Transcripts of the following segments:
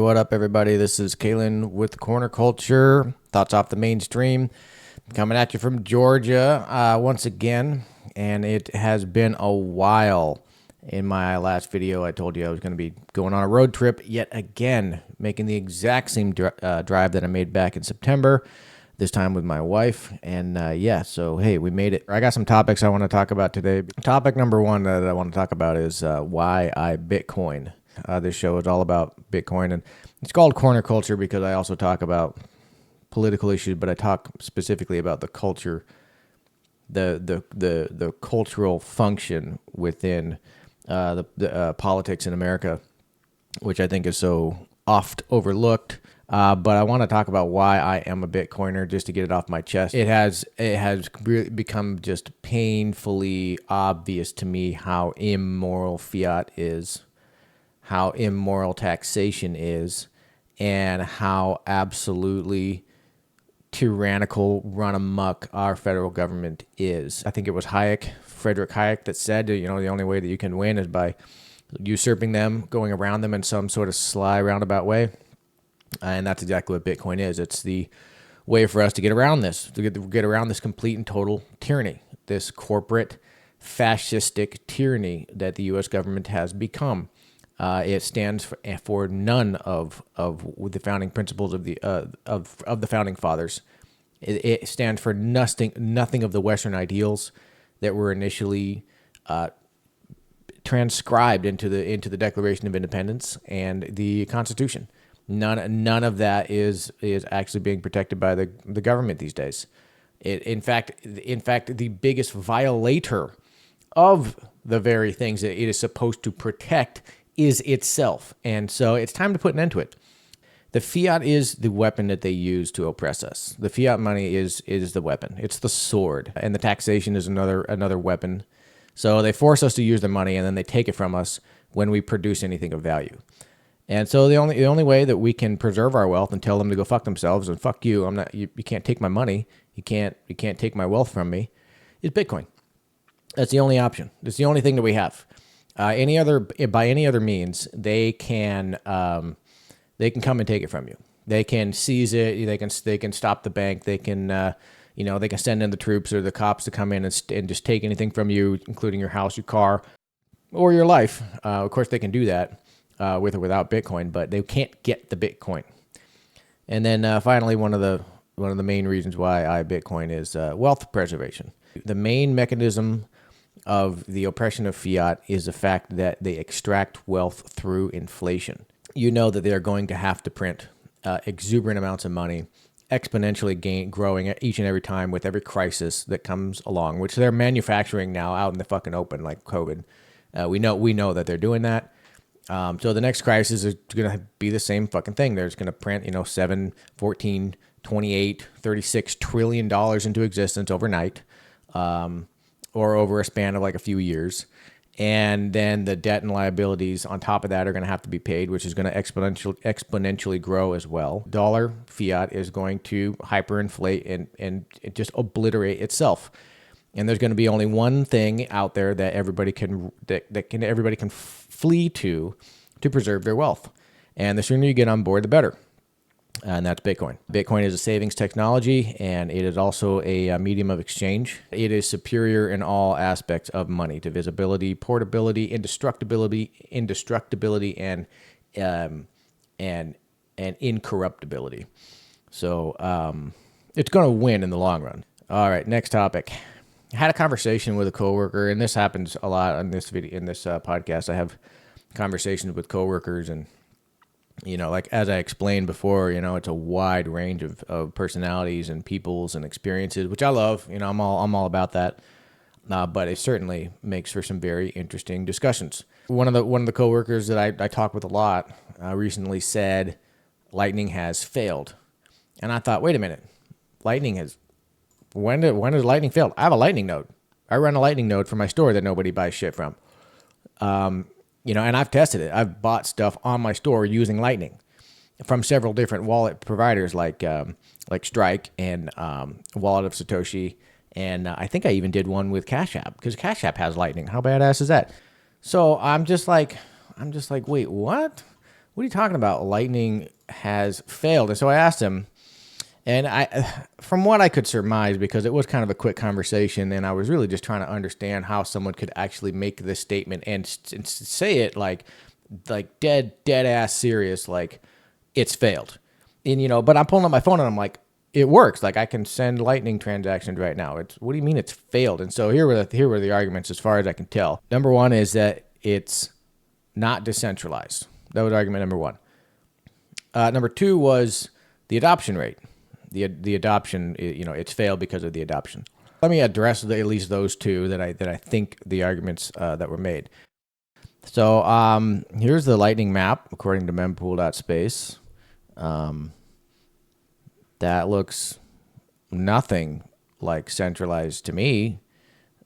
what up, everybody? This is Kalen with Corner Culture, thoughts off the mainstream, coming at you from Georgia once again, and it has been a while. In my last video, I told you I was going to be going on a road trip yet again, making the exact same drive that I made back in September, this time with my wife, and yeah, so hey, we made it. I got some topics I want to talk about today. Topic number one that I want to talk about is why I Bitcoin. This show is all about Bitcoin, and it's called Corner Culture because I also talk about political issues, but I talk specifically about the culture, the cultural function within the politics in America, which I think is so oft overlooked. But I want to talk about why I am a Bitcoiner, just to get it off my chest. It has really become just painfully obvious to me how immoral fiat is, how immoral taxation is, and how absolutely tyrannical, run amok our federal government is. I think it was Frederick Hayek, that said, the only way that you can win is by usurping them, going around them in some sort of sly, roundabout way. And that's exactly what Bitcoin is. It's the way for us to get around this, to get around this complete and total tyranny, this corporate fascistic tyranny that the U.S. government has become. It stands for none of the founding principles of the founding fathers. It stands for nothing of the Western ideals that were initially transcribed into the Declaration of Independence and the Constitution. None of that is actually being protected by the government these days. In fact, the biggest violator of the very things that it is supposed to protect is itself. And so it's time to put an end to it. The fiat is the weapon that they use to oppress us. The fiat money is the weapon. It's the sword. And the taxation is another weapon. So they force us to use the money, and then they take it from us when we produce anything of value. And so the only way that we can preserve our wealth and tell them to go fuck themselves and fuck you, you can't take my money, you can't take my wealth from me, is Bitcoin. That's the only option. It's the only thing that we have. By any other means, they can come and take it from you. They can seize it. They can stop the bank. They can they can send in the troops or the cops to come in and just take anything from you, including your house, your car, or your life. Of course, they can do that with or without Bitcoin, but they can't get the Bitcoin. And then finally, one of the main reasons why I Bitcoin is wealth preservation. The main mechanism of the oppression of fiat is the fact that they extract wealth through inflation. You know that they're going to have to print exuberant amounts of money, exponentially growing each and every time with every crisis that comes along, which they're manufacturing now out in the fucking open, like COVID. We know that they're doing that. So the next crisis is going to be the same fucking thing. They're just going to print, 7, 14, 28, 36 trillion dollars into existence overnight, or over a span of like a few years. And then the debt and liabilities on top of that are going to have to be paid, which is going to exponentially grow as well. Dollar fiat is going to hyperinflate and just obliterate itself. And there's going to be only one thing out there that everybody can flee to preserve their wealth. And the sooner you get on board, the better. And that's Bitcoin. Bitcoin is a savings technology, and it is also a medium of exchange. It is superior in all aspects of money: divisibility, portability, indestructibility, and incorruptibility. So it's going to win in the long run. All right, next topic. I had a conversation with a coworker, and this happens a lot on this video, in this podcast. I have conversations with coworkers, and like as I explained before, it's a wide range of personalities and peoples and experiences, which I love. I'm all about that. But it certainly makes for some very interesting discussions. One of the coworkers that I talk with a lot recently said, "Lightning has failed," and I thought, wait a minute, when has Lightning failed? I have a Lightning node. I run a Lightning node for my store that nobody buys shit from. And I've tested it. I've bought stuff on my store using Lightning from several different wallet providers like Strike and Wallet of Satoshi. And I think I even did one with CASHAPP, because CASHAPP has Lightning. How badass is that? So I'm just like, wait, what? what are you talking about? Lightning has failed. And so I asked him, and from what I could surmise, because it was kind of a quick conversation, and I was really just trying to understand how someone could actually make this statement and say it like dead ass serious, like it's failed. And but I'm pulling up my phone and I'm like, it works. Like I can send Lightning transactions right now. What do you mean it's failed? And so here were the arguments as far as I can tell. Number one is that it's not decentralized. That was argument number one. Number two was the adoption rate. The adoption, it's failed because of the adoption. Let me address at least those two that I think the arguments that were made. So here's the Lightning map according to mempool.space. That looks nothing like centralized to me.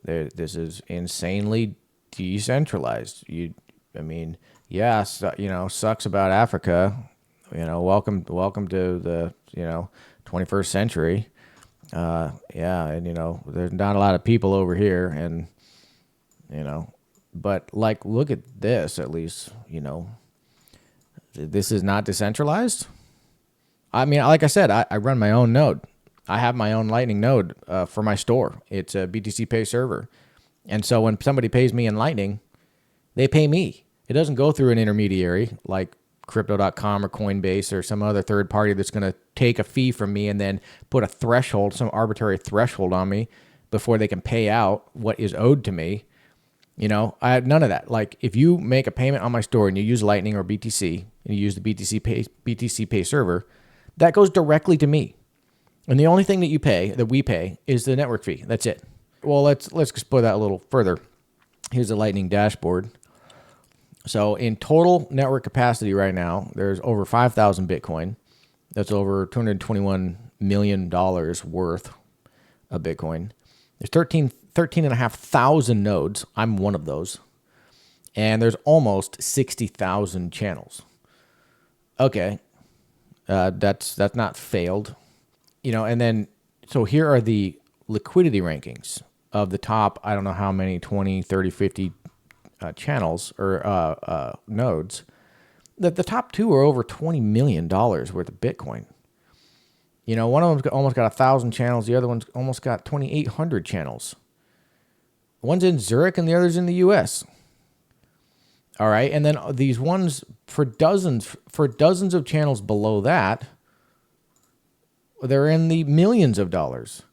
This is insanely decentralized. Sucks about Africa. Welcome to the 21st century. And there's not a lot of people over here, and but like look at this at least. This is not decentralized. I mean, like I said, I run my own node. I have my own Lightning node for my store. It's a BTC Pay server. And so when somebody pays me in Lightning, they pay me. It doesn't go through an intermediary like Crypto.com or Coinbase or some other third party that's going to take a fee from me and then put a threshold, some arbitrary threshold on me before they can pay out what is owed to me. I have none of that. Like if you make a payment on my store and you use Lightning or BTC and you use the BTC Pay server, that goes directly to me. And the only thing that we pay is the network fee. That's it. Well, let's explore that a little further. Here's the Lightning dashboard. So in total network capacity right now, there's over 5,000 Bitcoin. That's over $221 million worth of Bitcoin. There's 13,500 nodes. I'm one of those. And there's almost 60,000 channels. Okay. That's not failed. And then, so here are the liquidity rankings of the top, I don't know how many, 20, 30, 50 channels or nodes. The top two are over $20 million worth of Bitcoin. One of them's almost got 1,000 channels. The other one's almost got 2,800 channels. One's in Zurich and the other's in the U.S. All right, and then these ones for dozens of channels below that, they're in the millions of dollars.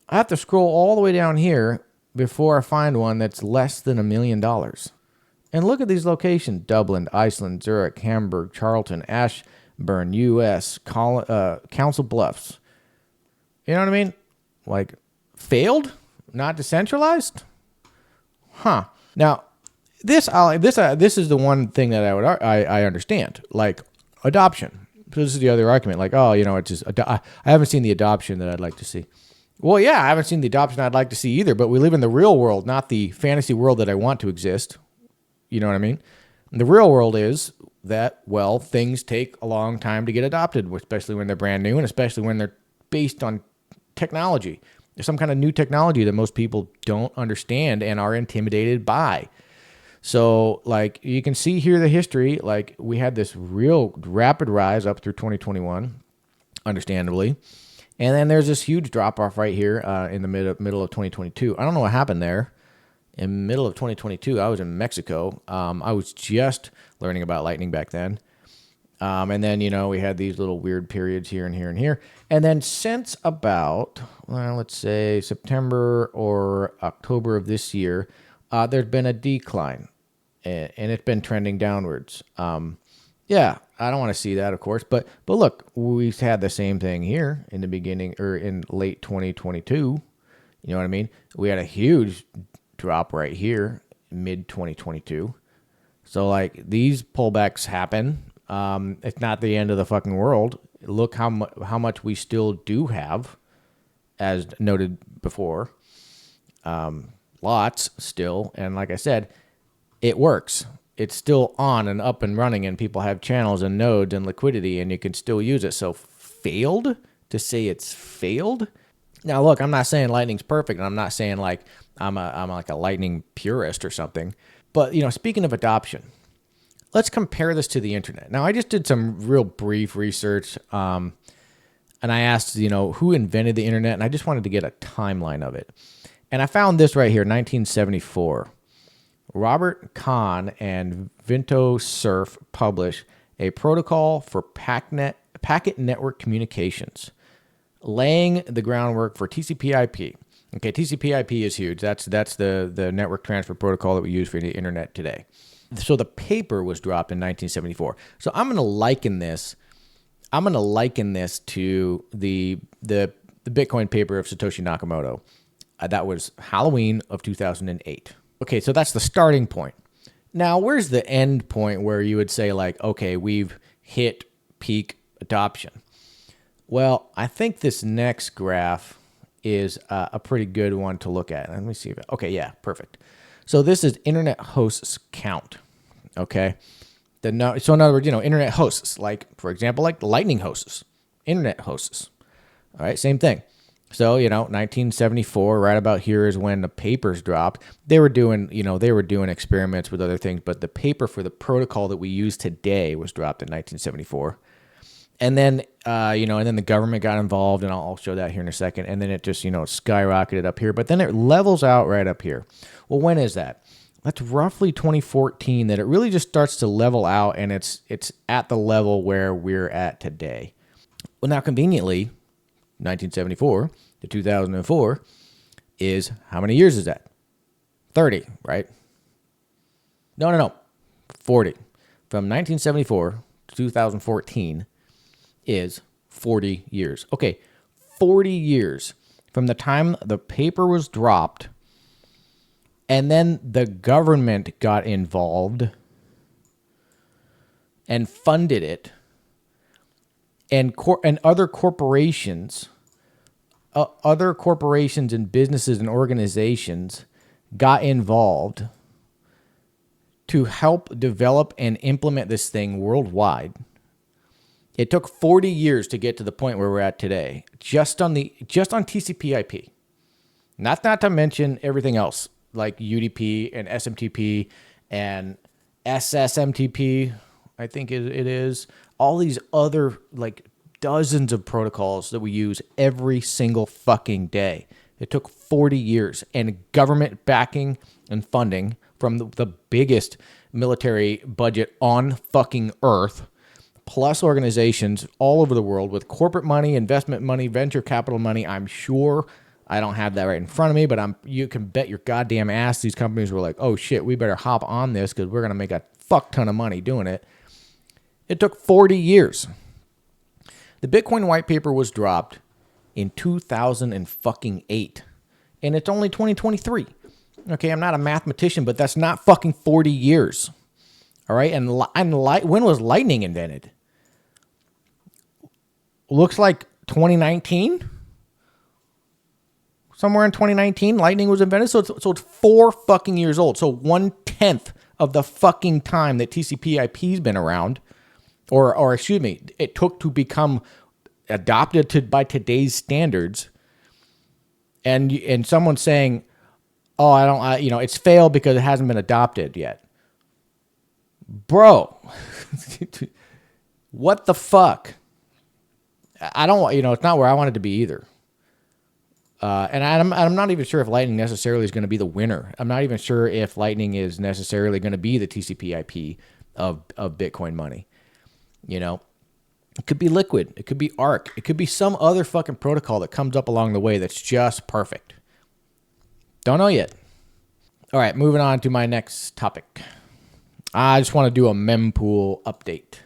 I have to scroll all the way down here before I find one that's less than $1 million. And look at these locations: Dublin, Iceland, Zurich, Hamburg, Charlton, Ashburn, U.S., Council Bluffs. You know what I mean? Like, failed? Not decentralized? Huh. Now, this is the one thing that I understand, like adoption. So this is the other argument, like, it's just I haven't seen the adoption that I'd like to see. Well, yeah, I haven't seen the adoption I'd like to see either, but we live in the real world, not the fantasy world that I want to exist. You know what I mean? And the real world is that, well, things take a long time to get adopted, especially when they're brand new and especially when they're based on technology. There's some kind of new technology that most people don't understand and are intimidated by. So, like, you can see here the history. Like, we had this real rapid rise up through 2021, understandably. And then there's this huge drop-off right here in the middle of 2022. I don't know what happened there. In the middle of 2022, I was in Mexico. I was just learning about Lightning back then. And then, we had these little weird periods here and here and here. And then since about, let's say, September or October of this year, there's been a decline, and it's been trending downwards. Yeah, I don't want to see that, of course, but look, we've had the same thing here in the beginning or in late 2022. You know what I mean? We had a huge drop right here, mid 2022. So like these pullbacks happen. It's not the end of the fucking world. Look how much we still do have, as noted before. Lots still, and like I said, it works. It's still on and up and running, and people have channels and nodes and liquidity, and you can still use it. So failed? To say it's failed? Now look, I'm not saying Lightning's perfect, and I'm not saying like I'm like a Lightning purist or something. But speaking of adoption, let's compare this to the internet. Now, I just did some real brief research, and I asked, who invented the internet, and I just wanted to get a timeline of it. And I found this right here, 1974. Robert Kahn and Vinto Cerf published a protocol for packet network communications, laying the groundwork for TCP/IP. Okay, TCP/IP is huge. That's the network transfer protocol that we use for the internet today. So the paper was dropped in 1974. So I'm going to liken this. To the Bitcoin paper of Satoshi Nakamoto. That was Halloween of 2008. Okay, so that's the starting point. Now, where's the end point where you would say, like, okay, we've hit peak adoption? Well, I think this next graph is a pretty good one to look at. Let me see. Okay, yeah, perfect. So this is internet hosts count, okay? So in other words, internet hosts, like, for example, like Lightning hosts, internet hosts, all right, same thing. So, 1974, right about here is when the papers dropped. They were doing experiments with other things, but the paper for the protocol that we use today was dropped in 1974. And then, and then the government got involved, and I'll show that here in a second. And then it just, skyrocketed up here, but then it levels out right up here. Well, when is that? That's roughly 2014 that it really just starts to level out, and it's at the level where we're at today. Well, now conveniently, 1974 to 2004 is how many years is that? 30, right? No. 40. From 1974 to 2014 is 40 years. Okay, 40 years from the time the paper was dropped, and then the government got involved and funded it, and other corporations and businesses and organizations got involved to help develop and implement this thing worldwide. It took 40 years to get to the point where we're at today, just on TCP/IP. Not to mention everything else like UDP and SMTP and SSMTP, I think it is. All these other, like, dozens of protocols that we use every single fucking day. It took 40 years, and government backing and funding from the biggest military budget on fucking earth, plus organizations all over the world with corporate money, investment money, venture capital money. I'm sure, I don't have that right in front of me, but you can bet your goddamn ass these companies were like, oh shit, we better hop on this because we're going to make a fuck ton of money doing it. It took 40 years. The Bitcoin white paper was dropped in 2008, and it's only 2023. Okay, I'm not a mathematician, but that's not fucking 40 years. All right, and when was Lightning invented? Looks like 2019. Somewhere in 2019, Lightning was invented, so it's 4 fucking years old. So 1/10 of the fucking time that TCP/IP's been around. Or excuse me, it took to become adopted by today's standards, and someone's saying, "Oh, it's failed because it hasn't been adopted yet." Bro, what the fuck? I don't, it's not where I want it to be either. And I'm not even sure if Lightning necessarily is going to be the winner. I'm not even sure if Lightning is necessarily going to be the TCP/IP of Bitcoin money. It could be Liquid. It could be Arc. It could be some other fucking protocol that comes up along the way that's just perfect. Don't know yet. All right, moving on to my next topic. I just want to do a mempool update.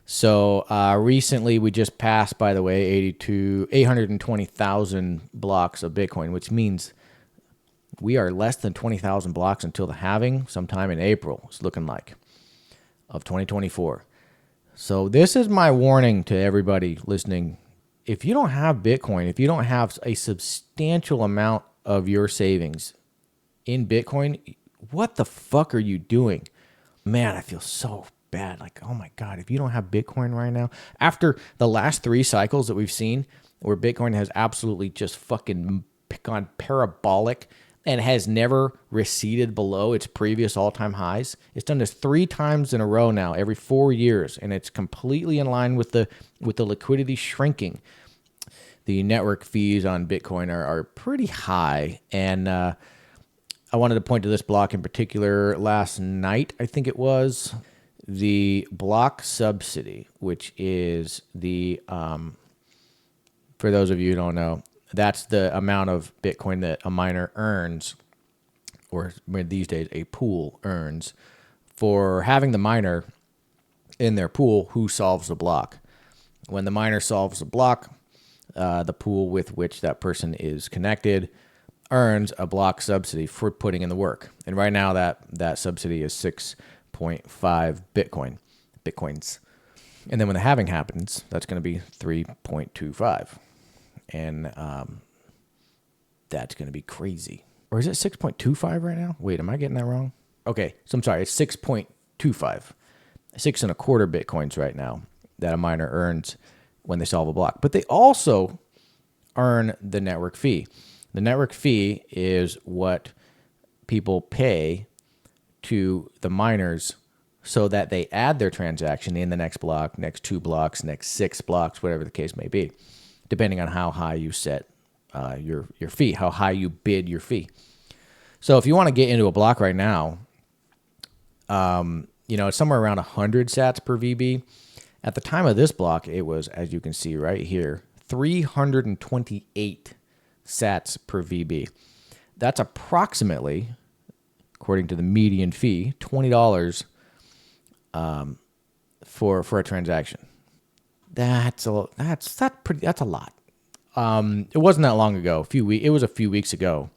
So recently we just passed, by the way, 820,000 blocks of Bitcoin, which means we are less than 20,000 blocks until the halving sometime in April, it's looking like, of 2024. So this is my warning to everybody listening. If you don't have Bitcoin, if you don't have a substantial amount of your savings in Bitcoin, what the fuck are you doing? Man, I feel so bad. Like, oh my God, if you don't have Bitcoin right now, after the last 3 cycles that we've seen where Bitcoin has absolutely just fucking gone parabolic, and has never receded below its previous all-time highs. It's done this 3 times in a row now, every 4 years, and it's completely in line with the liquidity shrinking. The network fees on Bitcoin are pretty high, and I wanted to point to this block in particular. Last night, I think it was, the block subsidy, which is the for those of you who don't know, that's the amount of Bitcoin that a miner earns, or these days a pool earns, for having the miner in their pool who solves the block. When the miner solves the block, the pool with which that person is connected earns a block subsidy for putting in the work. And right now that subsidy is 6.5 Bitcoins. And then when the halving happens, that's going to be 3.25. And that's going to be crazy. Or is it 6.25 right now? Wait, am I getting that wrong? Okay, so I'm sorry. It's 6.25. 6.25 Bitcoins right now that a miner earns when they solve a block. But they also earn the network fee. The network fee is what people pay to the miners so that they add their transaction in the next block, next 2 blocks, next 6 blocks, whatever the case may be, depending on how high you set your fee, how high you bid your fee. So if you want to get into a block right now, it's somewhere around 100 sats per VB. At the time of this block, it was, as you can see right here, 328 sats per VB. That's approximately, according to the median fee, $20 for a transaction. That's a lot. It wasn't that long ago. It was a few weeks ago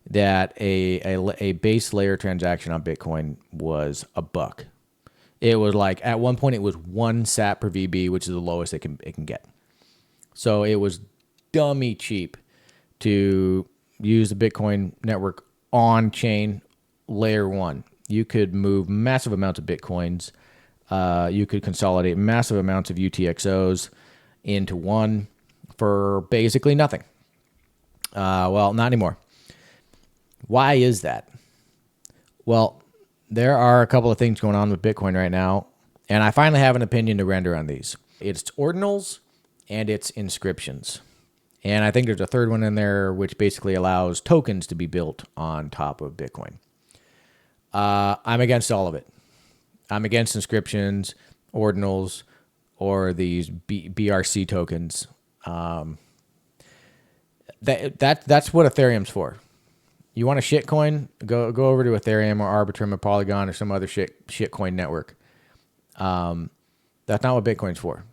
that a base layer transaction on Bitcoin was $1. It was like, at one point it was 1 sat per VB, which is the lowest it can get. So it was dummy cheap to use the Bitcoin network on chain layer 1. You could move massive amounts of Bitcoins. You could consolidate massive amounts of UTXOs into one for basically nothing. Well, not anymore. Why is that? Well, there are a couple of things going on with Bitcoin right now, and I finally have an opinion to render on these. It's ordinals and it's inscriptions. And I think there's a third one in there which basically allows tokens to be built on top of Bitcoin. I'm against all of it. I'm against inscriptions, ordinals, or these BRC tokens. That's what Ethereum's for. You want a shitcoin? Go over to Ethereum or Arbitrum or Polygon or some other shitcoin network. That's not what Bitcoin's for.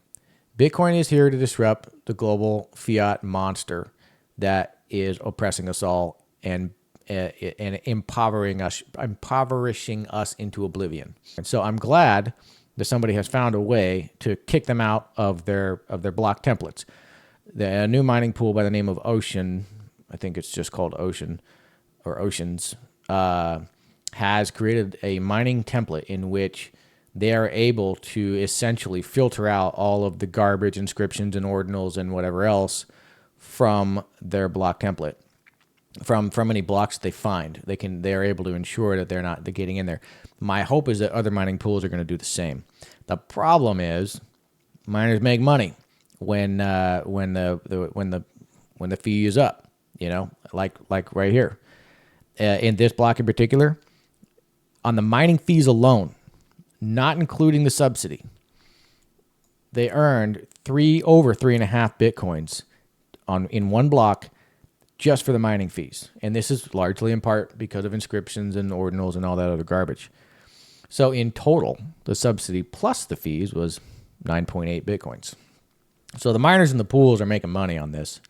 Bitcoin is here to disrupt the global fiat monster that is oppressing us all and impoverishing us into oblivion. And so I'm glad that somebody has found a way to kick them out of their block templates. The new mining pool by the name of Ocean, I think it's just called Ocean or Oceans, has created a mining template in which they are able to essentially filter out all of the garbage inscriptions and ordinals and whatever else from their block template. From any blocks they find, they are able to ensure that they're getting in there. My hope is that other mining pools are going to do the same. The problem is miners make money when the fee is up. Like right here, in this block in particular, on the mining fees alone, not including the subsidy, they earned over 3.5 Bitcoins in one block just for the mining fees. And this is largely in part because of inscriptions and ordinals and all that other garbage. So in total, the subsidy plus the fees was 9.8 Bitcoins. So the miners in the pools are making money on this.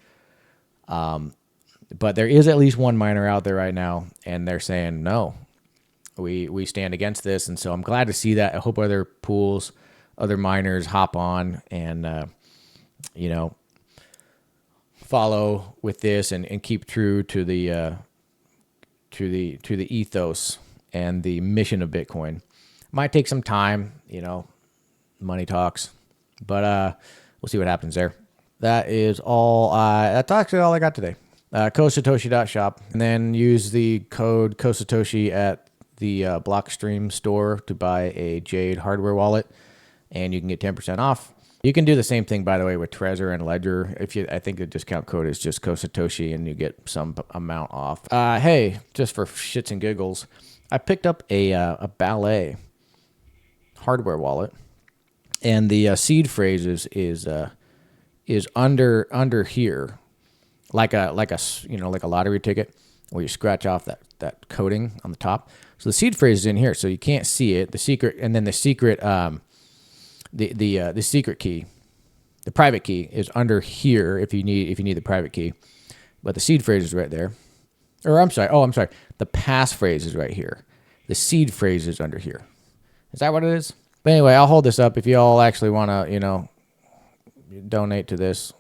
But there is at least one miner out there right now, and they're saying, no, we stand against this. And so I'm glad to see that. I hope other pools, other miners hop on and, follow with this and keep true to the ethos and the mission of Bitcoin. Might take some time, money talks, but we'll see what happens there. That's actually all I got today. COSATOSHI.shop, and then use the code COSATOSHI at the BLOCKSTREAM store to buy a JADE hardware wallet, and you can get 10% off. You can do the same thing, by the way, with Trezor and Ledger. I think the discount code is just COSATOSHI, and you get some amount off. Hey, just for shits and giggles, I picked up a Ballet hardware wallet, and the seed phrase is under here, like a lottery ticket where you scratch off that coating on the top. So the seed phrase is in here, so you can't see it. The secret, and then the secret the secret key, the private key, is under here if you need the private key, but the seed phrase is right there. Or I'm sorry, the passphrase is right here. The seed phrase is under here. Is that what it is? But anyway, I'll hold this up if you all actually want to, donate to this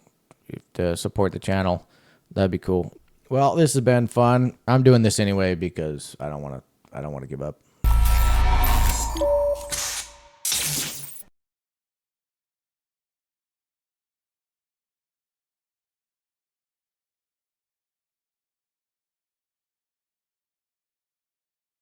to support the channel. That'd be cool. Well, this has been fun. I'm doing this anyway because I don't want to give up.